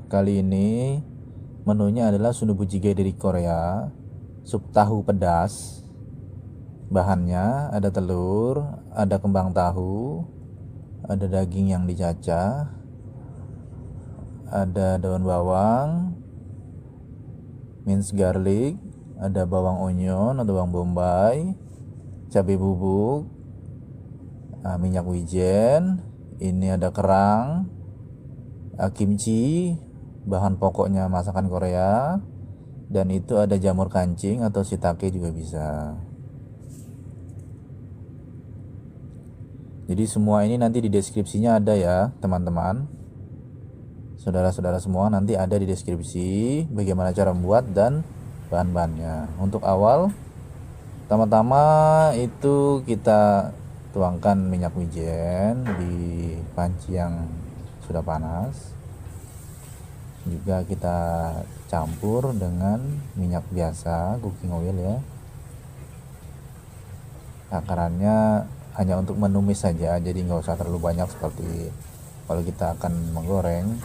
Kali ini menunya adalah sundubu jjigae dari Korea, sup tahu pedas. Bahannya ada telur, ada kembang tahu, ada daging yang dicacah, ada daun bawang, minced garlic, ada bawang onion atau bawang bombay, cabai bubuk, minyak wijen, ini ada kerang, kimchi, bahan pokoknya masakan Korea, dan itu ada jamur kancing atau shiitake juga bisa. Jadi semua ini nanti di deskripsinya ada ya teman-teman, saudara-saudara semua, nanti ada di deskripsi bagaimana cara membuat dan bahan-bahannya. Untuk awal, pertama-tama itu kita tuangkan minyak wijen di panci yang sudah panas. Juga kita campur dengan minyak biasa, cooking oil ya. Takarannya hanya untuk menumis saja, jadi nggak usah terlalu banyak seperti kalau kita akan menggoreng.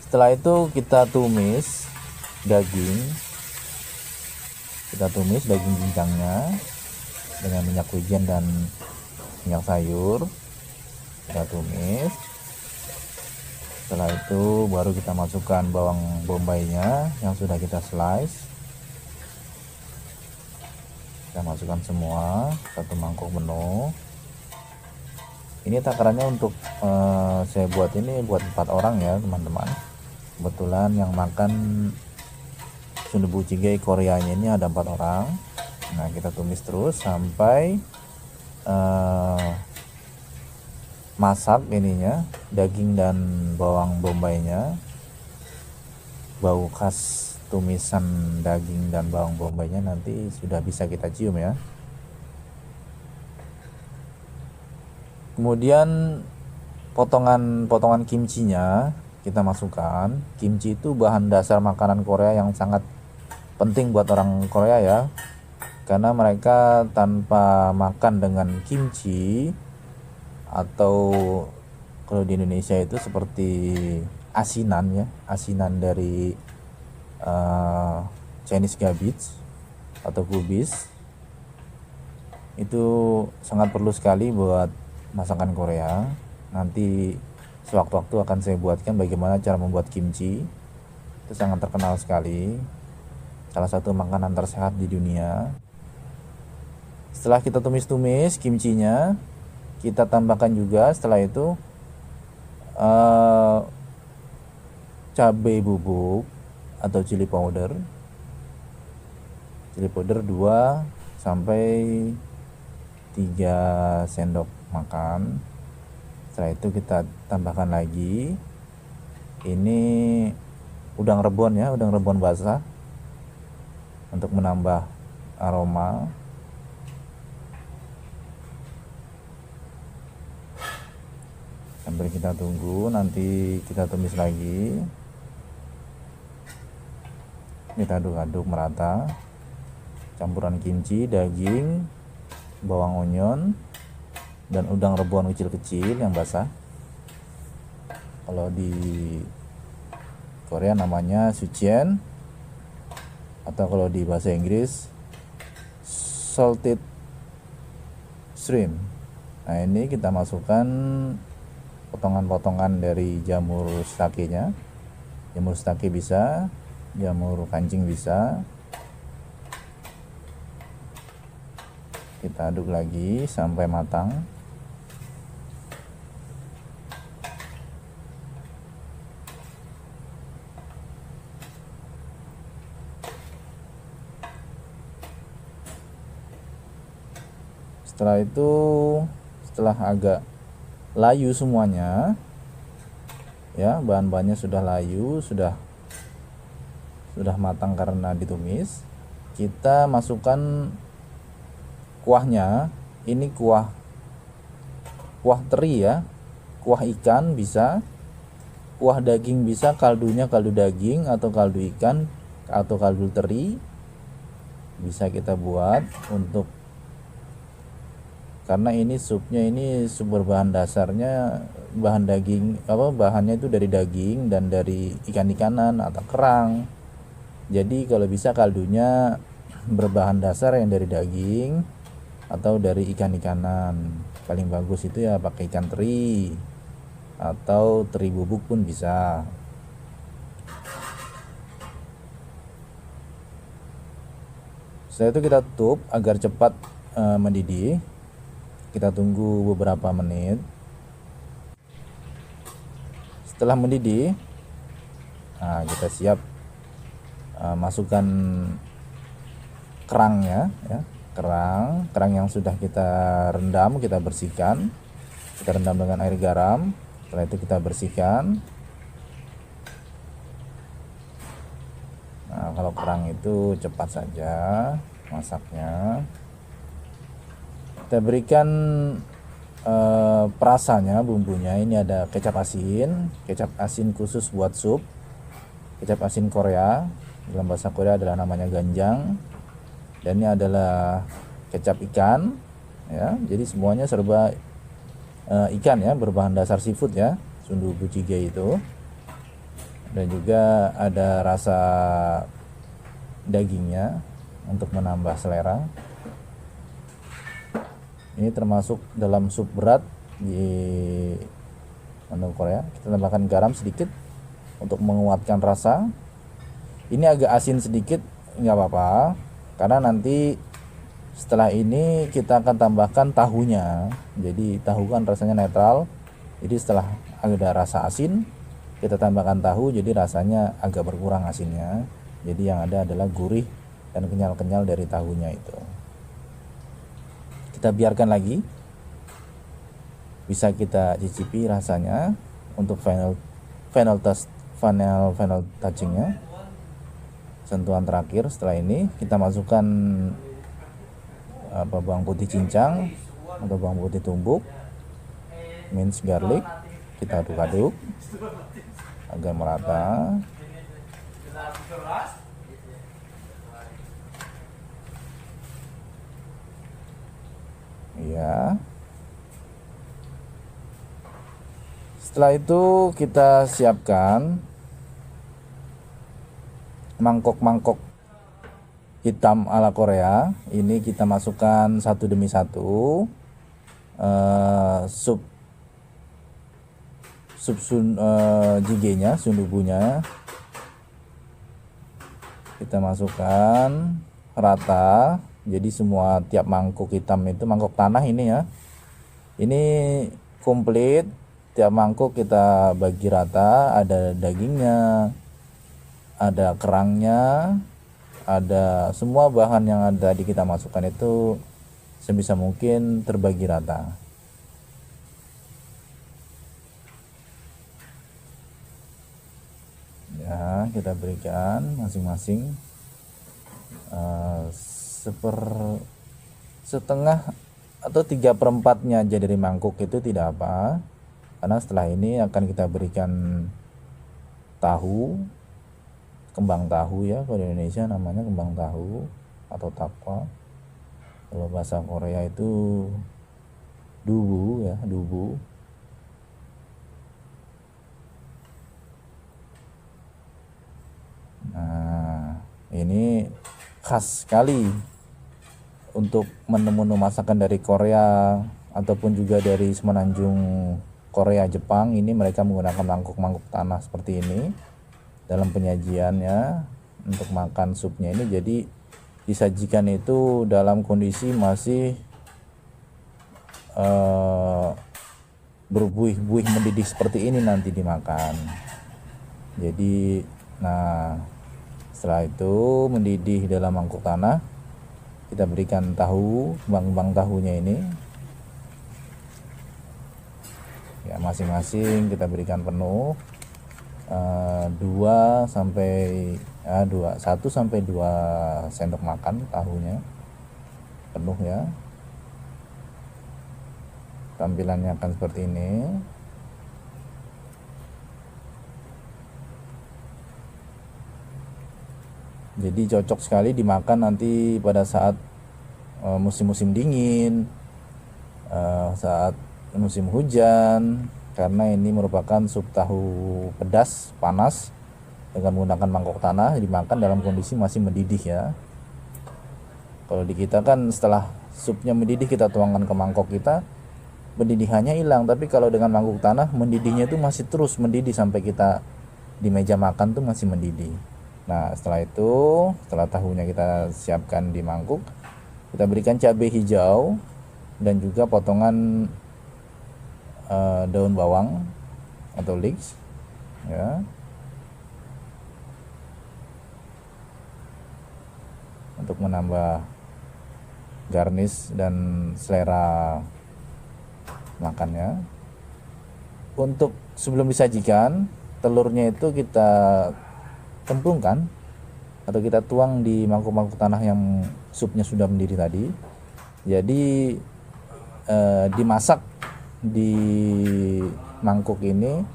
Setelah itu kita tumis daging, cincangnya dengan minyak wijen dan minyak sayur. Kita tumis. Setelah itu baru kita masukkan bawang bombaynya yang sudah kita slice. Kita masukkan semua satu mangkok penuh. Ini takarannya untuk saya buat ini buat 4 orang ya teman-teman. Kebetulan yang makan sundubu jjigae Koreanya ini ada 4 orang. Nah, kita tumis terus sampai masak ininya, daging dan bawang bombaynya, bau khas tumisan daging dan bawang bombaynya nanti sudah bisa kita cium ya. Kemudian potongan kimchinya kita masukkan. Kimchi itu bahan dasar makanan Korea yang sangat penting buat orang Korea ya, karena mereka tanpa makan dengan kimchi, atau kalau di Indonesia itu seperti asinan ya, asinan dari Chinese cabbage atau kubis, itu sangat perlu sekali buat masakan Korea. Nanti sewaktu-waktu akan saya buatkan bagaimana cara membuat kimchi. Itu sangat terkenal sekali, salah satu makanan tersehat di dunia. Setelah kita tumis-tumis kimchinya, kita tambahkan juga setelah itu cabai bubuk atau chili powder 2 sampai 3 sendok makan. Setelah itu kita tambahkan lagi ini udang rebon ya, udang rebon basah untuk menambah aroma. Sambil kita tunggu, nanti kita tumis lagi. Kita aduk-aduk merata campuran kimchi, daging, bawang onion, dan udang rebon kecil-kecil yang basah. Kalau di Korea namanya sucheon, atau kalau di bahasa Inggris salted shrimp. Nah, ini kita masukkan potongan-potongan dari jamur shiitake-nya. Jamur shiitake bisa, jamur kancing bisa. Kita aduk lagi sampai matang. Setelah itu, setelah agak layu semuanya ya, bahan-bahannya sudah layu, sudah matang karena ditumis, kita masukkan kuahnya. Ini kuah teri ya, kuah ikan bisa, kuah daging bisa, kaldunya kaldu daging atau kaldu ikan atau kaldu teri bisa kita buat untuk karena ini supnya ini sup berbahan dasarnya bahan daging, bahannya itu dari daging dan dari ikan-ikanan atau kerang. Jadi kalau bisa kaldunya berbahan dasar yang dari daging atau dari ikan-ikanan. Paling bagus itu ya pakai ikan teri atau teri bubuk pun bisa. Setelah itu kita tutup agar cepat mendidih. Kita tunggu beberapa menit. Setelah mendidih, nah kita siap masukkan kerangnya ya. Kerang yang sudah kita rendam, kita bersihkan. Kita rendam dengan air garam. Setelah itu kita bersihkan. Nah, kalau kerang itu cepat saja masaknya. Kita berikan perasanya, bumbunya. Ini ada kecap asin khusus buat sup, kecap asin Korea, dalam bahasa Korea adalah namanya ganjang, dan ini adalah kecap ikan ya. Jadi semuanya serba ikan ya, berbahan dasar seafood ya, sundubu jjigae itu. Dan juga ada rasa dagingnya untuk menambah selera. Ini termasuk dalam sup berat di menu Korea. Kita tambahkan garam sedikit untuk menguatkan rasa. Ini agak asin sedikit, nggak apa-apa, karena nanti setelah ini kita akan tambahkan tahunya. Jadi tahu kan rasanya netral, jadi setelah ada rasa asin kita tambahkan tahu, jadi rasanya agak berkurang asinnya. Jadi yang ada adalah gurih dan kenyal-kenyal dari tahunya itu. Kita biarkan lagi, bisa kita cicipi rasanya untuk final touchingnya, sentuhan terakhir. Setelah ini kita masukkan bawang putih cincang atau bawang putih tumbuk, minced garlic. Kita aduk-aduk agar merata. Ya. Setelah itu kita siapkan mangkok-mangkok hitam ala Korea. Ini kita masukkan satu demi satu sup jjigae-nya, sundubunya. Kita masukkan rata. Jadi semua tiap mangkuk hitam itu, mangkok tanah ini ya, ini komplit. Tiap mangkuk kita bagi rata, ada dagingnya, ada kerangnya, ada semua bahan yang ada di kita masukkan itu sebisa mungkin terbagi rata. Ya, kita berikan masing-masing setengah atau 3/4-nya aja dari mangkuk itu tidak apa, karena setelah ini akan kita berikan tahu, kembang tahu ya, kalau di Indonesia namanya kembang tahu atau takwa, kalau bahasa Korea itu dubu ya, dubu. Nah, ini khas sekali untuk menu-menu masakan dari Korea ataupun juga dari semenanjung Korea, Jepang. Ini mereka menggunakan mangkuk-mangkuk tanah seperti ini dalam penyajiannya untuk makan supnya ini. Jadi disajikan itu dalam kondisi masih berbuih-buih mendidih seperti ini nanti dimakan. Jadi nah, setelah itu mendidih dalam mangkuk tanah, kita berikan tahu, kembang-kembang tahunya ini ya, masing-masing kita berikan penuh 1 sampai 2 sendok makan tahunya penuh ya. Tampilannya akan seperti ini. Jadi cocok sekali dimakan nanti pada saat musim-musim dingin saat musim hujan, karena ini merupakan sup tahu pedas panas dengan menggunakan mangkok tanah, dimakan dalam kondisi masih mendidih ya. Kalau di kita kan setelah supnya mendidih kita tuangkan ke mangkok kita, pendidihannya hilang. Tapi kalau dengan mangkuk tanah, mendidihnya itu masih terus mendidih sampai kita di meja makan tuh masih mendidih. Nah setelah itu, setelah tahunya kita siapkan di mangkuk, kita berikan cabai hijau dan juga potongan daun bawang atau leeks ya, untuk menambah garnish dan selera makannya. Untuk sebelum disajikan, telurnya itu kita cemplungkan atau kita tuang di mangkuk-mangkuk tanah yang supnya sudah mendidih tadi. Jadi dimasak di mangkuk ini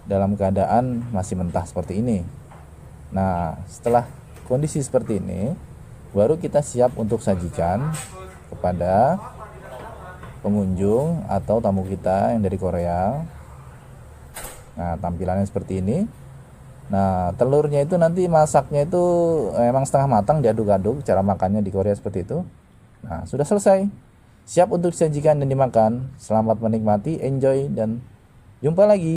dalam keadaan masih mentah seperti ini. Nah setelah kondisi seperti ini, baru kita siap untuk sajikan kepada pengunjung atau tamu kita yang dari Korea. Nah tampilannya seperti ini. Nah telurnya itu nanti masaknya itu emang setengah matang, diaduk-aduk. Cara makannya di Korea seperti itu. Nah sudah selesai, siap untuk disajikan dan dimakan. Selamat menikmati, enjoy, dan jumpa lagi.